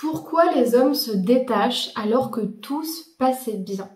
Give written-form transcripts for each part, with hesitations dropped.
Pourquoi les hommes se détachent alors que tout se passait bien?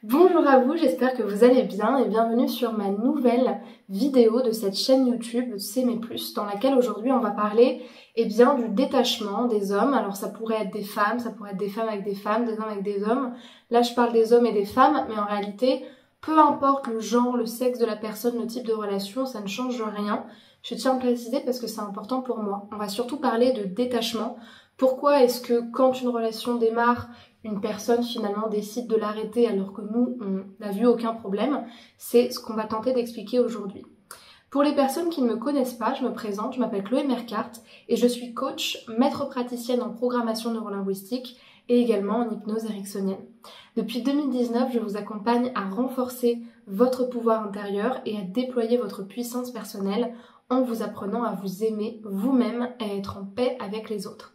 Bonjour à vous, j'espère que vous allez bien et bienvenue sur ma nouvelle vidéo de cette chaîne YouTube S'aimer plus, dans laquelle aujourd'hui on va parler du détachement des hommes. Alors ça pourrait être des femmes, ça pourrait être des femmes avec des femmes, des hommes avec des hommes. Là je parle des hommes et des femmes, mais en réalité, peu importe le genre, le sexe de la personne, le type de relation, ça ne change rien. Je tiens à préciser parce que c'est important pour moi. On va surtout parler de détachement. Pourquoi est-ce que quand une relation démarre, une personne finalement décide de l'arrêter alors que nous, on n'a vu aucun problème? C'est ce qu'on va tenter d'expliquer aujourd'hui. Pour les personnes qui ne me connaissent pas, je me présente, je m'appelle Chloé Mercart et je suis coach, maître praticienne en programmation neurolinguistique et également en hypnose ericksonienne. Depuis 2019, je vous accompagne à renforcer votre pouvoir intérieur et à déployer votre puissance personnelle en vous apprenant à vous aimer vous-même et à être en paix avec les autres.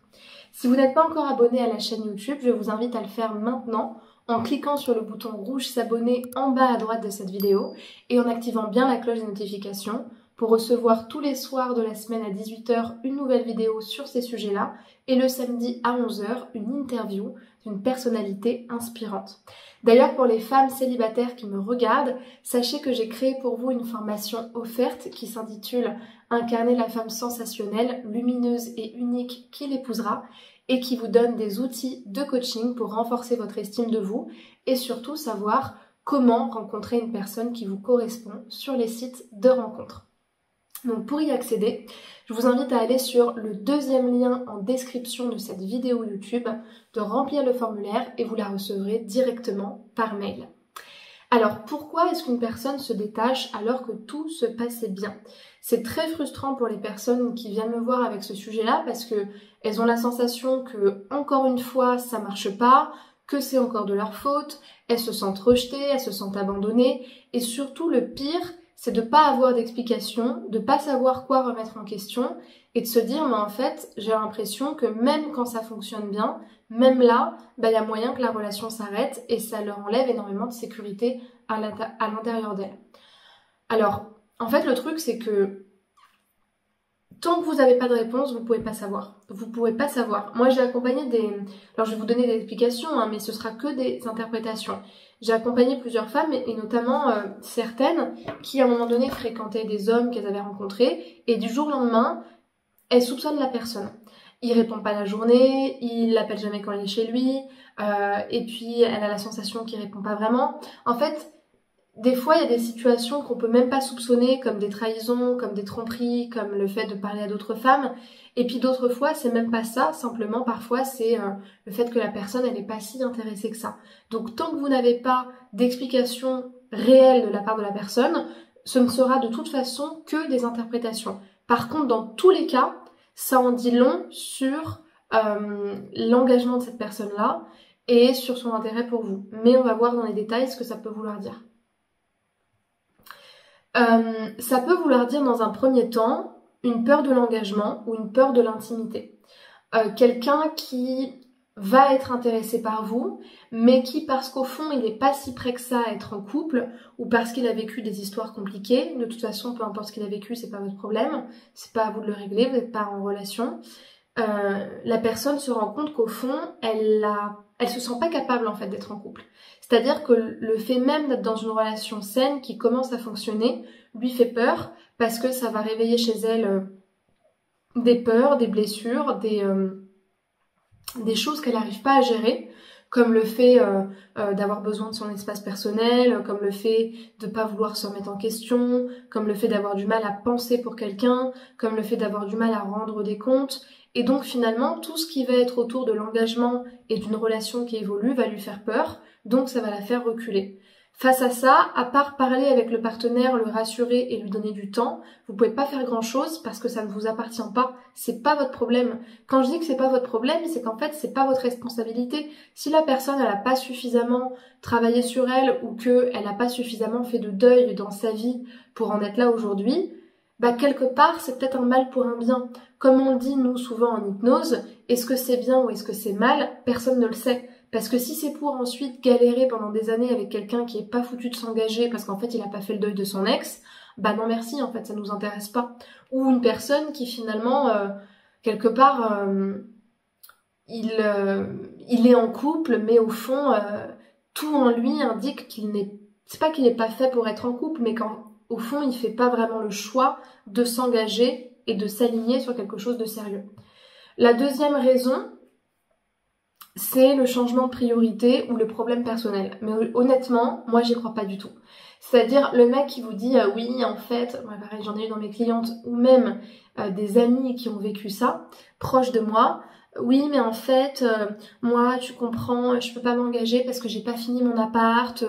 Si vous n'êtes pas encore abonné à la chaîne YouTube, je vous invite à le faire maintenant en cliquant sur le bouton rouge s'abonner en bas à droite de cette vidéo et en activant bien la cloche des notifications pour recevoir tous les soirs de la semaine à 18 h une nouvelle vidéo sur ces sujets-là et le samedi à 11 h une interview d'une personnalité inspirante. D'ailleurs, pour les femmes célibataires qui me regardent, sachez que j'ai créé pour vous une formation offerte qui s'intitule « Incarner la femme sensationnelle, lumineuse et unique qui l'épousera » et qui vous donne des outils de coaching pour renforcer votre estime de vous et surtout savoir comment rencontrer une personne qui vous correspond sur les sites de rencontres. Donc pour y accéder, je vous invite à aller sur le deuxième lien en description de cette vidéo YouTube, de remplir le formulaire et vous la recevrez directement par mail. Alors pourquoi est-ce qu'une personne se détache alors que tout se passait bien? C'est très frustrant pour les personnes qui viennent me voir avec ce sujet-là parce que elles ont la sensation que, encore une fois, ça marche pas, que c'est encore de leur faute, elles se sentent rejetées, elles se sentent abandonnées et surtout le pire, c'est de pas avoir d'explication, de pas savoir quoi remettre en question et de se dire mais en fait j'ai l'impression que même quand ça fonctionne bien, même là, il y a moyen que la relation s'arrête et ça leur enlève énormément de sécurité à l'intérieur d'elles. Alors, en fait le truc c'est que tant que vous n'avez pas de réponse, vous pouvez pas savoir. Vous pouvez pas savoir. Moi j'ai accompagné alors je vais vous donner des explications, mais ce sera que des interprétations. J'ai accompagné plusieurs femmes et notamment certaines qui à un moment donné fréquentaient des hommes qu'elles avaient rencontrés et du jour au lendemain, elles soupçonnent la personne. Il répond pas la journée, il l'appelle jamais quand il est chez lui, et puis elle a la sensation qu'il répond pas vraiment. En fait, des fois, il y a des situations qu'on peut même pas soupçonner, comme des trahisons, comme des tromperies, comme le fait de parler à d'autres femmes. Et puis d'autres fois, c'est même pas ça, simplement parfois c'est le fait que la personne, elle est pas si intéressée que ça. Donc tant que vous n'avez pas d'explication réelle de la part de la personne, ce ne sera de toute façon que des interprétations. Par contre, dans tous les cas, ça en dit long sur l'engagement de cette personne-là et sur son intérêt pour vous. Mais on va voir dans les détails ce que ça peut vouloir dire. Ça peut vouloir dire dans un premier temps une peur de l'engagement ou une peur de l'intimité. Quelqu'un qui va être intéressé par vous, mais qui parce qu'au fond il n'est pas si prêt que ça à être en couple, ou parce qu'il a vécu des histoires compliquées, de toute façon peu importe ce qu'il a vécu, c'est pas votre problème, c'est pas à vous de le régler, vous n'êtes pas en relation. La personne se rend compte qu'au fond, elle se sent pas capable en fait d'être en couple. C'est-à-dire que le fait même d'être dans une relation saine qui commence à fonctionner lui fait peur parce que ça va réveiller chez elle des peurs, des blessures, des choses qu'elle n'arrive pas à gérer, comme le fait d'avoir besoin de son espace personnel, comme le fait de pas vouloir se remettre en question, comme le fait d'avoir du mal à penser pour quelqu'un, comme le fait d'avoir du mal à rendre des comptes. Et donc finalement, tout ce qui va être autour de l'engagement et d'une relation qui évolue va lui faire peur, donc ça va la faire reculer. Face à ça, à part parler avec le partenaire, le rassurer et lui donner du temps, vous pouvez pas faire grand chose parce que ça ne vous appartient pas. C'est pas votre problème. Quand je dis que c'est pas votre problème, c'est qu'en fait c'est pas votre responsabilité. Si la personne elle a pas suffisamment travaillé sur elle ou que elle a pas suffisamment fait de deuil dans sa vie pour en être là aujourd'hui, quelque part c'est peut-être un mal pour un bien. Comme on le dit nous souvent en hypnose, est-ce que c'est bien ou est-ce que c'est mal? Personne ne le sait. Parce que si c'est pour ensuite galérer pendant des années avec quelqu'un qui est pas foutu de s'engager parce qu'en fait il a pas fait le deuil de son ex, non merci en fait ça nous intéresse pas. Ou une personne qui finalement quelque part il est en couple, mais au fond, tout en lui indique qu'il n'est... C'est pas qu'il n'est pas fait pour être en couple, mais qu'au fond, il fait pas vraiment le choix de s'engager et de s'aligner sur quelque chose de sérieux. La deuxième raison, c'est le changement de priorité ou le problème personnel. Mais honnêtement, moi, j'y crois pas du tout. C'est-à-dire, le mec qui vous dit oui, en fait, moi, pareil, j'en ai eu dans mes clientes, ou même des amis qui ont vécu ça, proches de moi. Oui, mais en fait, moi, tu comprends, je peux pas m'engager parce que j'ai pas fini mon appart,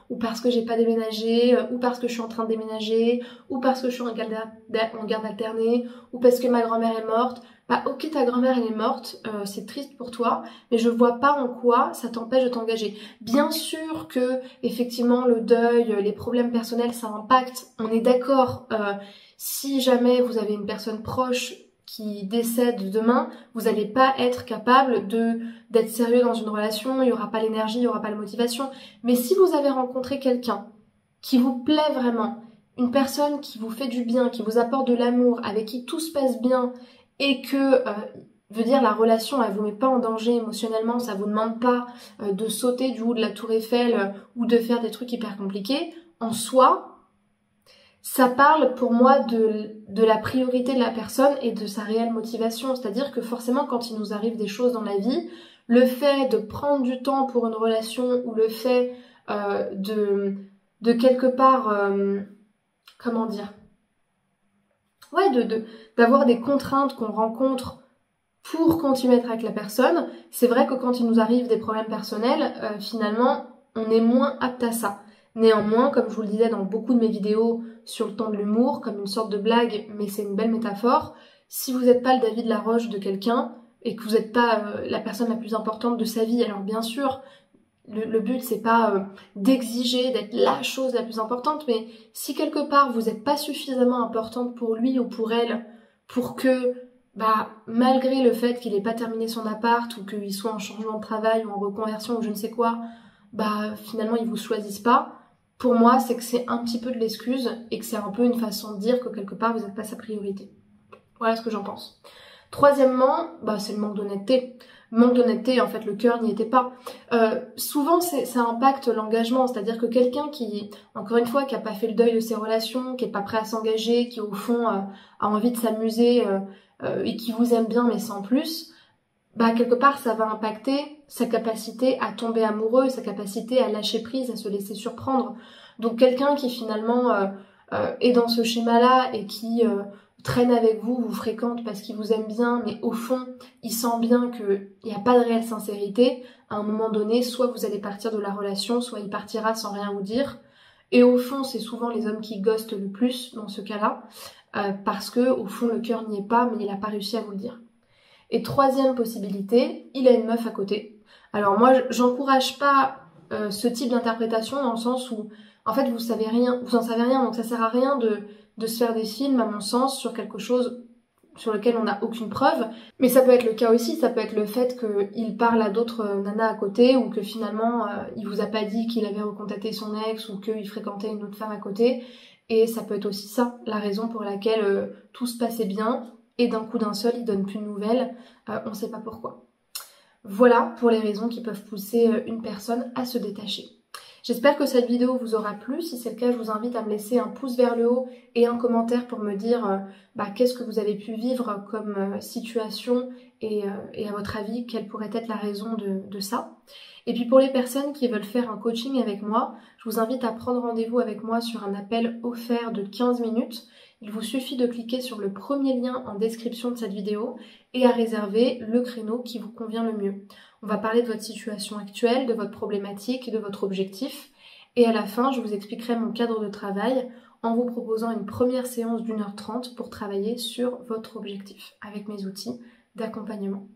ou parce que j'ai pas déménagé, ou parce que je suis en train de déménager, ou parce que je suis en garde alternée, ou parce que ma grand-mère est morte. Bah ok, ta grand-mère elle est morte, c'est triste pour toi, mais je vois pas en quoi ça t'empêche de t'engager. Bien sûr que effectivement le deuil, les problèmes personnels, ça impacte. On est d'accord. Si jamais vous avez une personne proche qui décède demain, vous n'allez pas être capable d'être sérieux dans une relation, il n'y aura pas l'énergie, il n'y aura pas la motivation. Mais si vous avez rencontré quelqu'un qui vous plaît vraiment, une personne qui vous fait du bien, qui vous apporte de l'amour, avec qui tout se passe bien, et que, veut dire, la relation, elle vous met pas en danger émotionnellement, ça vous demande pas de sauter du haut de la tour Eiffel ou de faire des trucs hyper compliqués, en soi, ça parle pour moi de la priorité de la personne et de sa réelle motivation. C'est-à-dire que forcément, quand il nous arrive des choses dans la vie, le fait de prendre du temps pour une relation ou le fait de quelque part, comment dire, ouais, d'avoir des contraintes qu'on rencontre pour continuer à être avec la personne, c'est vrai que quand il nous arrive des problèmes personnels, finalement, on est moins apte à ça. Néanmoins, comme je vous le disais dans beaucoup de mes vidéos sur le temps de l'humour, comme une sorte de blague, mais c'est une belle métaphore, si vous n'êtes pas le David Laroche de quelqu'un, et que vous n'êtes pas la personne la plus importante de sa vie, alors bien sûr, le but c'est pas d'exiger d'être la chose la plus importante, mais si quelque part vous n'êtes pas suffisamment importante pour lui ou pour elle, pour que malgré le fait qu'il n'ait pas terminé son appart ou qu'il soit en changement de travail ou en reconversion ou je ne sais quoi, finalement ils vous choisissent pas. Pour moi, c'est que c'est un petit peu de l'excuse et que c'est un peu une façon de dire que quelque part vous n'êtes pas sa priorité. Voilà ce que j'en pense. Troisièmement, c'est le manque d'honnêteté. Manque d'honnêteté, en fait, le cœur n'y était pas. Souvent, ça impacte l'engagement, c'est-à-dire que quelqu'un qui, encore une fois, qui a pas fait le deuil de ses relations, qui est pas prêt à s'engager, qui au fond a envie de s'amuser et qui vous aime bien mais sans plus, quelque part, ça va impacter sa capacité à tomber amoureux, sa capacité à lâcher prise, à se laisser surprendre. Donc quelqu'un qui finalement est dans ce schéma-là et qui traîne avec vous, vous fréquente parce qu'il vous aime bien, mais au fond, il sent bien qu'il n'y a pas de réelle sincérité, à un moment donné, soit vous allez partir de la relation, soit il partira sans rien vous dire. Et au fond, c'est souvent les hommes qui ghostent le plus dans ce cas-là, parce que au fond, le cœur n'y est pas, mais il n'a pas réussi à vous le dire. Et troisième possibilité, il a une meuf à côté. Alors moi, j'encourage pas ce type d'interprétation dans le sens où, en fait, vous en savez rien, donc ça sert à rien de se faire des films, à mon sens, sur quelque chose sur lequel on n'a aucune preuve. Mais ça peut être le cas aussi, ça peut être le fait qu'il parle à d'autres nanas à côté, ou que finalement, il vous a pas dit qu'il avait recontacté son ex, ou qu'il fréquentait une autre femme à côté. Et ça peut être aussi ça, la raison pour laquelle tout se passait bien, et d'un coup d'un seul, il donne plus de nouvelles, on sait pas pourquoi. Voilà pour les raisons qui peuvent pousser une personne à se détacher. J'espère que cette vidéo vous aura plu. Si c'est le cas, je vous invite à me laisser un pouce vers le haut et un commentaire pour me dire qu'est-ce que vous avez pu vivre comme situation et à votre avis, quelle pourrait être la raison de ça. Et puis pour les personnes qui veulent faire un coaching avec moi, je vous invite à prendre rendez-vous avec moi sur un appel offert de 15 minutes. Il vous suffit de cliquer sur le premier lien en description de cette vidéo et à réserver le créneau qui vous convient le mieux. On va parler de votre situation actuelle, de votre problématique, de votre objectif. Et à la fin, je vous expliquerai mon cadre de travail en vous proposant une première séance d'1h30 pour travailler sur votre objectif avec mes outils d'accompagnement.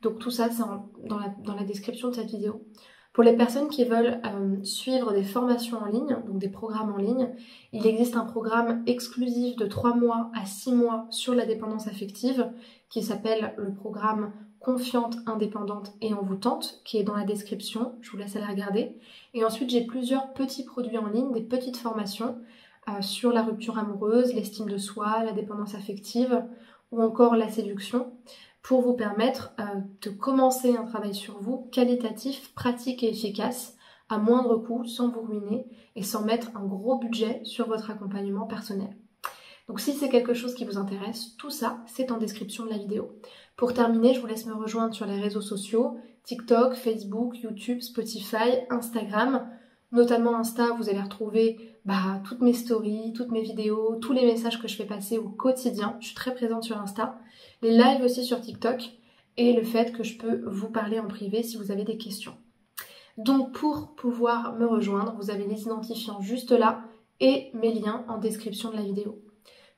Donc tout ça, c'est dans la description de cette vidéo. Pour les personnes qui veulent suivre des formations en ligne, donc des programmes en ligne, il existe un programme exclusif de 3 mois à 6 mois sur la dépendance affective qui s'appelle le programme Confiante, indépendante et envoûtante, qui est dans la description, je vous laisse aller regarder. Et ensuite, j'ai plusieurs petits produits en ligne, des petites formations sur la rupture amoureuse, l'estime de soi, la dépendance affective ou encore la séduction. pour vous permettre de commencer un travail sur vous qualitatif, pratique et efficace, à moindre coût, sans vous ruiner et sans mettre un gros budget sur votre accompagnement personnel. Donc si c'est quelque chose qui vous intéresse, tout ça, c'est en description de la vidéo. Pour terminer, je vous laisse me rejoindre sur les réseaux sociaux, TikTok, Facebook, YouTube, Spotify, Instagram. Notamment Insta, vous allez retrouver toutes mes stories, toutes mes vidéos, tous les messages que je fais passer au quotidien. Je suis très présente sur Insta. Les lives aussi sur TikTok et le fait que je peux vous parler en privé si vous avez des questions. Donc pour pouvoir me rejoindre, vous avez les identifiants juste là et mes liens en description de la vidéo.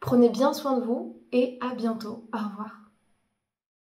Prenez bien soin de vous et à bientôt. Au revoir.